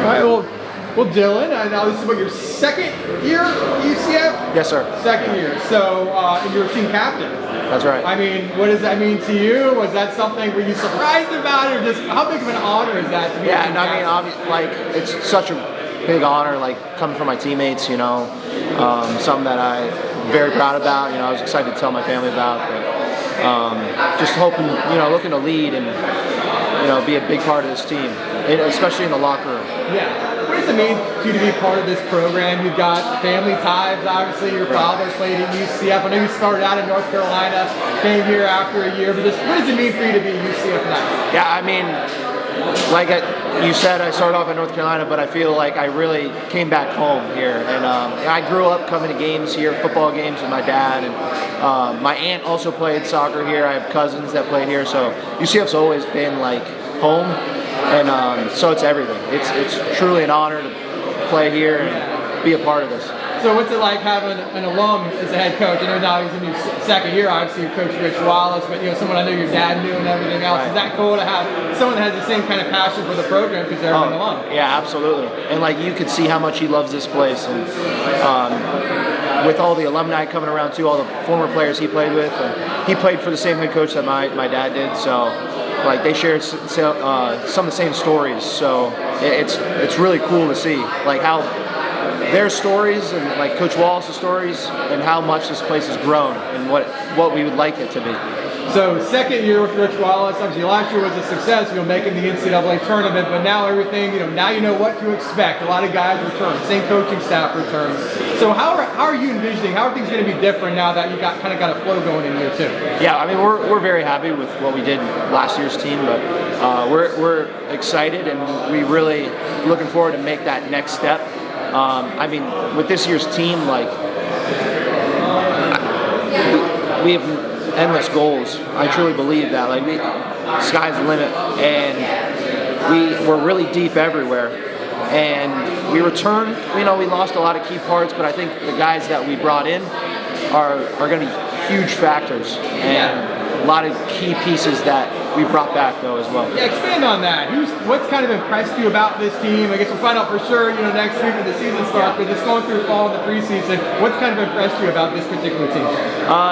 All right, well, Dylan, now this is what, your second year at UCF? Yes, sir. Second year. So, and you're team captain. That's right. I mean, what does that mean to you? Was that something, were you surprised about it, or just how big of an honor is that to be? Yeah, and I mean, like, it's such a big honor, like, coming from my teammates, you know, something that I'm very proud about, you know, I was excited to tell my family about, but just hoping, you know, looking to lead and, you know, be a big part of this team, especially in the locker room. Yeah. What does it mean to you to be part of this program? You've got family ties, obviously. Your father played at UCF. I know you started out in North Carolina, came here after a year, but just what does it mean for you to be at UCF now? Yeah, I mean, like you said, I started off in North Carolina, but I feel like I really came back home here. And I grew up coming to games here, football games with my dad. And my aunt also played soccer here. I have cousins that played here. So UCF's always been like home. And so it's everything. It's truly an honor to play here and be a part of this. So what's it like having an alum as a head coach? I know now he's in his second year, obviously you coach Rich Wallace, but you know, someone I know your dad knew and everything else. Right. Is that cool to have someone that has the same kind of passion for the program because they're an alum? Yeah, absolutely. And like you could see how much he loves this place. And with all the alumni coming around too, all the former players he played with, and he played for the same head coach that my dad did, so like they shared some of the same stories. So it's really cool to see like how their stories and like Coach Wallace's stories and how much this place has grown and what we would like it to be. So second year with Rich Wallace, obviously last year was a success, you know, making the NCAA tournament, but now everything, you know, now you know what to expect. A lot of guys return, same coaching staff returns. So how are you envisioning, how are things going to be different now that you kind of got a flow going in year two? Yeah, I mean, we're very happy with what we did last year's team, but we're excited and we really looking forward to make that next step. I mean, with this year's team, like, we have endless goals. I truly believe that. Like, sky's the limit, and we're really deep everywhere. And we return. You know, we lost a lot of key parts, but I think the guys that we brought in are going to be huge factors, and a lot of key pieces that we brought back though as well. Yeah, expand on that. What's kind of impressed you about this team? I guess we'll find out for sure, you know, next week when the season starts, but just going through fall and the preseason, what's kind of impressed you about this particular team?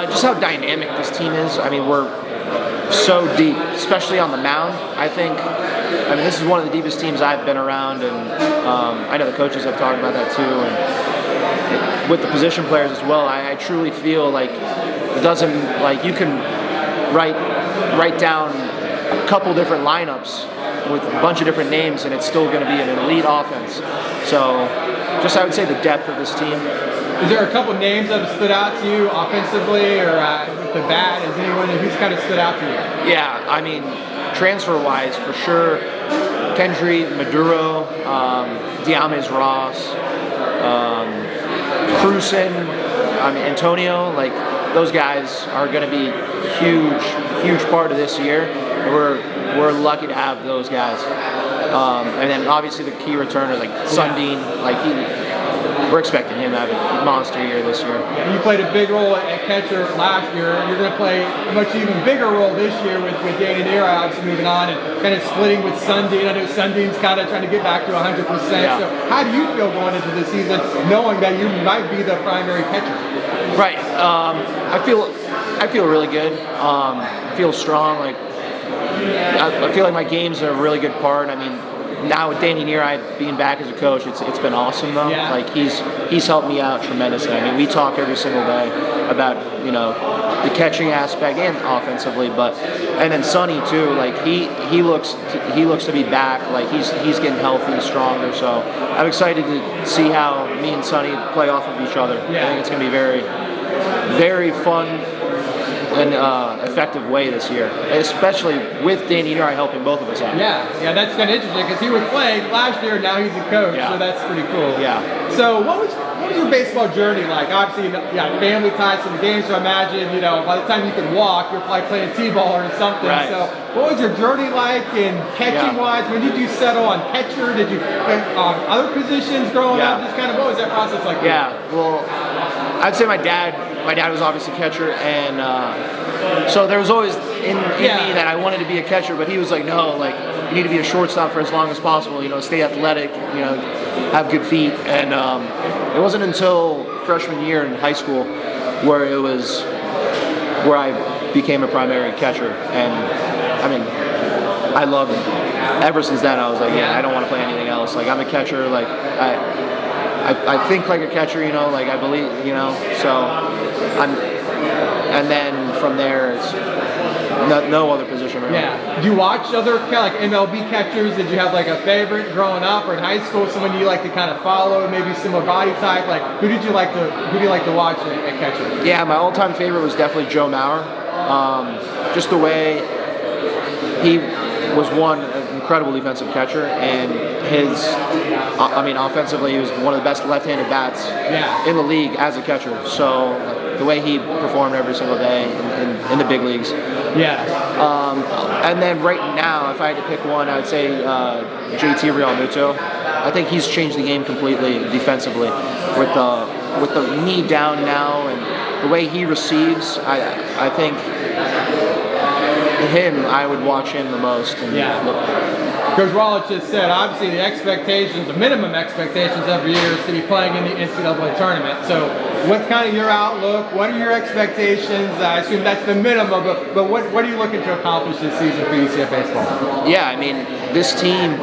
Just how dynamic this team is. I mean, we're so deep, especially on the mound. I mean, this is one of the deepest teams I've been around, and I know the coaches have talked about that too, and with the position players as well. I truly feel like it doesn't, like you can write down a couple different lineups with a bunch of different names and it's still going to be an elite offense. So just I would say the depth of this team. Is there a couple names that have stood out to you offensively or with the bat? Is anyone who's kind of stood out to you? Yeah, I mean, transfer-wise for sure, Kendry, Maduro, Diamez Ross, Cruzen, I mean, Antonio, like those guys are going to be huge part of this year. We're lucky to have those guys. And then obviously the key returners like Sundin, like we're expecting him to have a monster year this year. Yeah, you played a big role at catcher last year. You're going to play a much even bigger role this year with Danny Nera obviously moving on and kind of splitting with Sundin. I know Sundin's kind of trying to get back to 100%. Yeah. So how do you feel going into the season knowing that you might be the primary catcher? Right. I feel really good. I feel strong. Like I feel like my game's a really good part. I mean, now with Danny Nera being back as a coach, it's been awesome though. Yeah. Like he's helped me out tremendously. I mean, we talk every single day about, you know, the catching aspect and offensively, and then Sonny too. Like he looks to be back. Like he's getting healthy, stronger. So I'm excited to see how me and Sonny play off of each other. Yeah. I think it's going to be very, very fun and effective way this year, especially with Danny Nera helping both of us out. Yeah, that's kind of interesting because he was playing last year, now he's a coach, so that's pretty cool. Yeah. So what was your baseball journey like? Obviously, you got family ties to the game, so I imagine, you know, by the time you could walk, you're probably playing t-ball or something. Right. So what was your journey like in catching-wise? When did you settle on catcher? Did you play other positions growing up? Just kind of, what was that process like? Yeah, well, I'd say my dad was obviously catcher, and So there was always in me that I wanted to be a catcher, but he was like, no, like you need to be a shortstop for as long as possible. You know, stay athletic. You know, have good feet. And it wasn't until freshman year in high school where I became a primary catcher. And I mean, I loved it. Ever since then, I was like, I don't want to play anything else. Like I'm a catcher. Like I think like a catcher. You know, like I believe. You know, so and then from there, it's no other position really. Yeah. Do you watch other kind of like MLB catchers? Did you have like a favorite growing up or in high school? Someone you like to kind of follow, maybe similar body type? Like who do you like to watch at catcher? Yeah, my all-time favorite was definitely Joe Mauer. Just the way he was an incredible defensive catcher, and offensively, he was one of the best left-handed bats in the league as a catcher. So the way he performed every single day in the big leagues. Yeah. And then right now, if I had to pick one, I would say JT Realmuto. I think he's changed the game completely defensively with the knee down now and the way he receives. I think I would watch him the most. And Coach Wallach just said, obviously the minimum expectations every year is to be playing in the NCAA tournament. So what's kind of your outlook? What are your expectations? I assume that's the minimum, but what are you looking to accomplish this season for UCF baseball? Yeah, I mean, this team,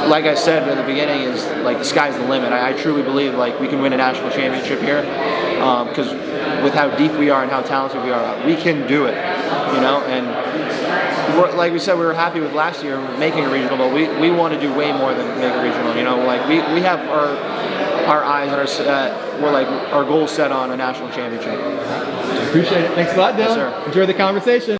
like I said at the beginning, is like the sky's the limit. I truly believe like we can win a national championship here because with how deep we are and how talented we are, we can do it, you know, and like we said, we were happy with last year making a regional, but we want to do way more than make a regional. You know, like we have our eyes and our goals set on a national championship. Appreciate it. Thanks a lot, Dylan. Yes, sir. Enjoy the conversation.